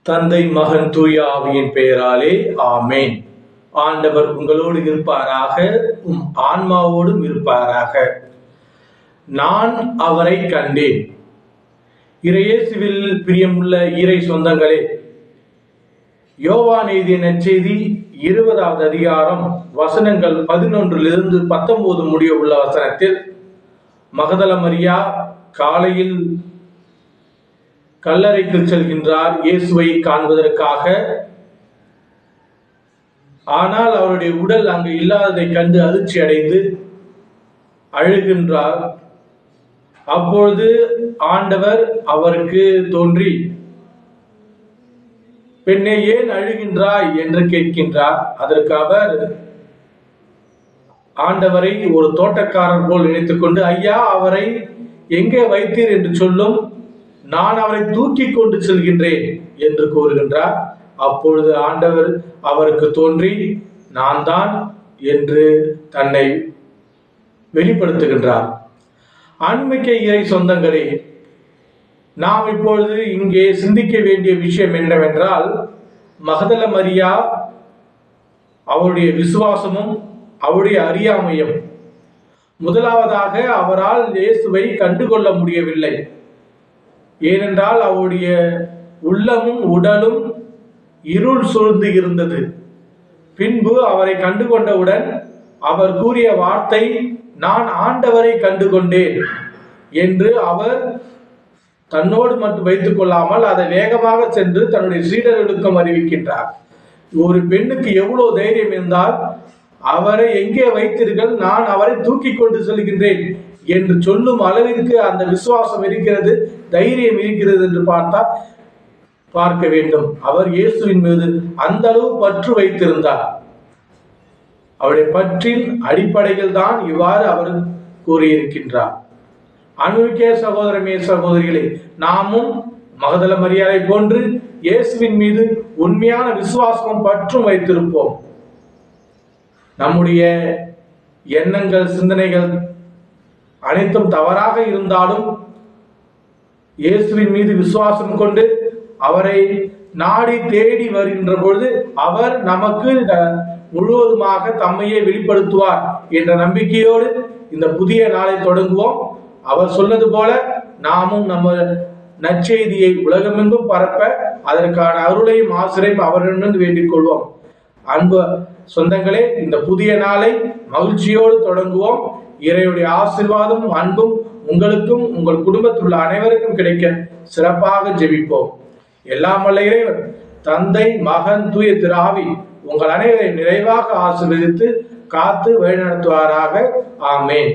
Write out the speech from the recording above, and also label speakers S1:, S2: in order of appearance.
S1: தந்தை மகன் தூய ஆவியின் பெயராலே ஆமேன். ஆண்டவர் உங்களோடு இருப்பாராக, ஆன்மாவோடும் இருப்பாராக. நான் அவரை கண்டேன். இறையேசுவில் பிரியமுள்ள இறை சொந்தங்களே, யோவான் எழுதிய நற்செய்தி 20வது அதிகாரம் வசனங்கள் 11 - 19 முடிய உள்ள வசனத்தில், மகதல மரியா காலையில் கல்லறைக்கு செல்கின்றார் இயேசுவை காண்பதற்காக. ஆனால் அவருடைய உடல் அங்கு இல்லாததை கண்டு அதிர்ச்சி அடைந்து அழுகின்றார். அப்பொழுது ஆண்டவர் அவருக்கு தோன்றி, பெண்ணே, ஏன் அழுகின்றாய் என்று கேட்கின்றார். அதற்கு அவர் ஆண்டவரை ஒரு தோட்டக்காரர் போல் நினைத்துக் கொண்டு, ஐயா, அவரை எங்கே வைத்தீர் என்று சொல்லும், நான் அவரை தூக்கி கொண்டு செல்கின்றேன் என்று கூறுகின்றார். அப்பொழுது ஆண்டவர் அவருக்கு தோன்றி, நான் தான் என்று தன்னை வெளிப்படுத்துகின்றார். ஆன்மீக இறை சொந்தங்களே, நாம் இப்பொழுது இங்கே சிந்திக்க வேண்டிய விஷயம் என்னவென்றால், மகதல மரியா அவருடைய விசுவாசமும் அவருடைய அறியாமையும். முதலாவதாக, அவரால் இயேசுவை கண்டுகொள்ள முடியவில்லை. ஏனென்றால் அவருடைய உள்ளமும் உடலும் இருள் சூழ்ந்து இருந்தது. பின்பு அவரை கண்டுகொண்டவுடன் அவர் கூறிய வார்த்தை, நான் ஆண்டவரை கண்டுகொண்டேன் என்று அவர் தன்னோடு மட்டும் வைத்துக் கொள்ளாமல் அதை வேகமாக சென்று தன்னுடைய சீடர்களுக்கும் அறிவிக்கின்றார். ஒரு பெண்ணுக்கு எவ்வளவு தைரியம் இருந்தால், அவரை எங்கே வைத்தீர்கள், நான் அவரை தூக்கி கொண்டு செல்கின்றேன் என்று சொல்லும் அளவிற்கு அந்த விசுவாசம் இருக்கிறது, தைரியம் இருக்கிறது என்று பார்க்க வேண்டும். அவர் இயேசுவின் மீது அந்த அளவு பற்று வைத்திருந்தார். அவருடைய பற்றின் அடிப்படையில் தான் இவ்வாறு அவர் கூறியிருக்கின்றார். அன்புமிக்க சகோதரமே, சகோதரிகளே, நாமும் மகதல மரியாதை போன்று இயேசுவின் மீது உண்மையான விசுவாசமும் பற்றும் வைத்திருப்போம். நம்முடைய எண்ணங்கள், சிந்தனைகள் அனைத்தும் தவறாக இருந்தாலும் இயேசுவின் மீது விசுவாசம் கொண்டு அவரை நாடி தேடி வருகின்ற பொழுது அவர் நமக்கு முழுவதுமாக தம்மையே வெளிப்படுத்துவார் என்ற நம்பிக்கையோடு இந்த புதிய நாளை தொடங்குவோம். அவர் சொன்னது போல நாமும் நம்ம நற்செய்தியை உலகமெங்கும் பரப்ப அதற்கான அருளையும் ஆசிரியையும் அவரிடமிருந்து வேண்டிக் கொள்வோம். அன்பு சொந்தங்களே, இந்த புதிய நாளை மகிழ்ச்சியோடு தொடங்குவோம். இறைவனுடைய ஆசீர்வாதமும் அன்பும் உங்களுக்கும் உங்கள் குடும்பத்தில் உள்ள அனைவருக்கும் கிடைக்க சிறப்பாக ஜெபிப்போம். எல்லாம் வல்ல இறைவன் தந்தை, மகன், தூய திரு ஆவி உங்கள் அனைவரை நிறைவாக ஆசீர்வதித்து காத்து வழிநடத்துவாராக. ஆமேன்.